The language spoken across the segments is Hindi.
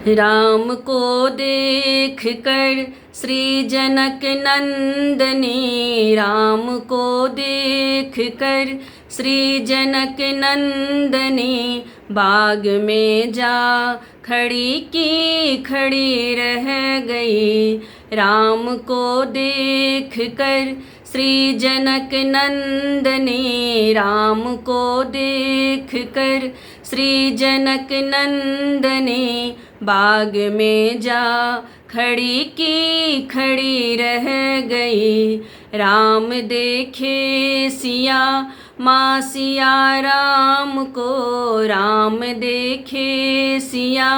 राम को देख कर श्री जनक नंदनी, राम को देख कर श्री जनक नंदनी, बाग में जा खड़ी की खड़ी रह गई। राम को देख कर श्री जनक नंदनी, राम को देख कर श्री जनक नंदनी, बाग में जा खड़ी की खड़ी रह गई। राम देखे सिया माँ सिया राम को, राम देखे सिया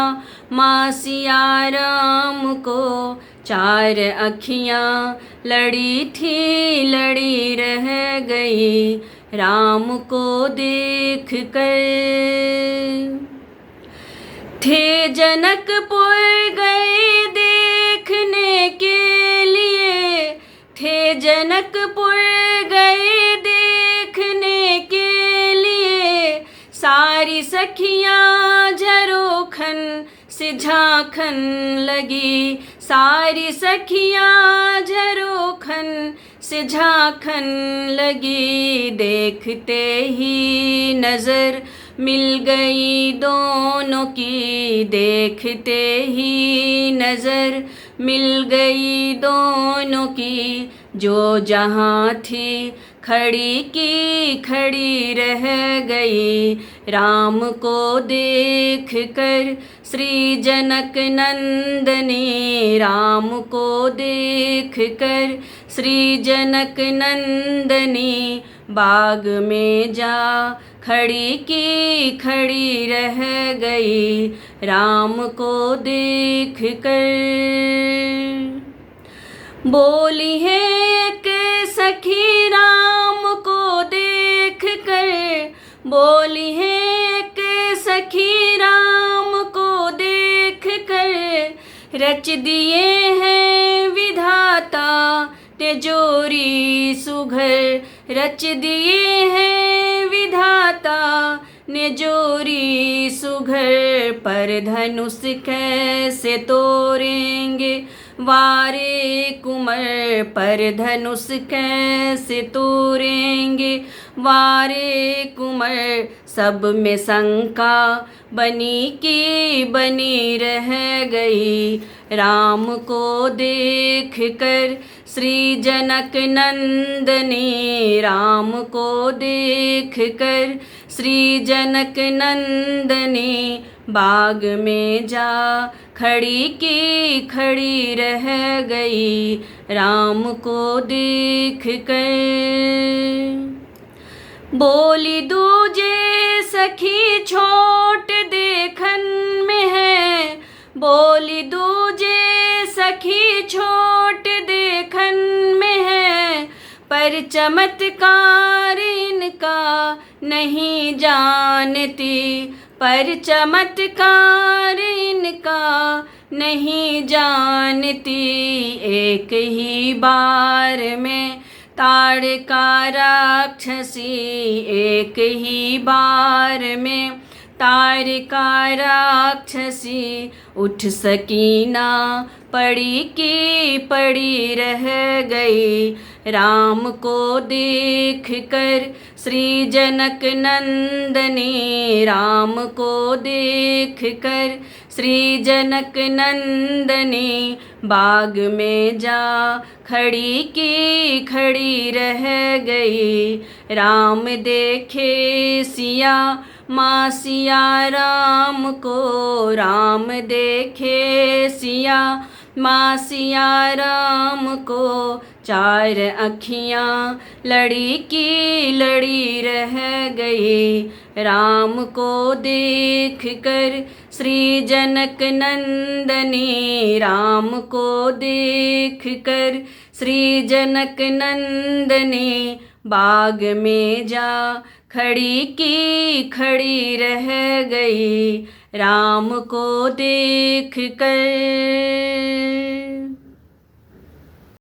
माँ सिया राम को, चार अखियाँ लड़ी थी लड़ी रह गई। राम को देख कर थे जनकपुर गए देखने के लिए, थे जनकपुर गए देखने के लिए, सारी सखियाँ झरोखन से झांकन लगी, सारी सखियाँ झरोखन से झांकन लगी। देखते ही नजर मिल गई दोनों की, देखते ही नजर मिल गई दोनों की, जो जहाँ थी खड़ी की खड़ी रह गई। राम को देख कर श्री जनक नंदनी, राम को देख कर श्री जनक नंदनी, बाग में जा खड़ी की खड़ी रह गई। राम को देख कर बोली है एक सखी, राम को देख कर बोली है एक सखी, राम को देख कर, रच दिए हैं विधाता तिजोरी सुघर, रच दिए हैं विधाता ने जोरी सुघर, पर धनुष कैसे तोड़ेंगे वारे कुंवर, पर धनुष कैसे तोड़ेंगे वारे कुंवर, सब में शंका बनी की बनी रह गई। राम को देख कर श्री जनक नंदनी, राम को देख कर श्री जनक नंदनी, बाग में जा खड़ी की खड़ी रह गई। राम को देख कर बोली दूजे सखी छोट देखन में है, बोली दूजे सखी छोट देखन में है, पर चमत्कार इनका नहीं जानती, पर चमत्कार इनका नहीं जानती। एक ही बार में ताड़का राक्षसी, एक ही बार में ताड़का राक्षसी, उठ सकीना पड़ी की पड़ी रह गई। राम को देख कर श्री जनक नंदनी, राम को देख कर श्री जनक नंदनी, बाग में जा खड़ी की खड़ी रह गई। राम देखे सिया माँ सिया राम को, राम देखे सिया माँ सिया राम को, चार अखियाँ लड़ी की लड़ी रह गई। राम को देख कर श्री जनक नंदनी, राम को देख कर श्री जनक नंदनी, बाग में जा खड़ी की खड़ी रह गई। राम को देख कर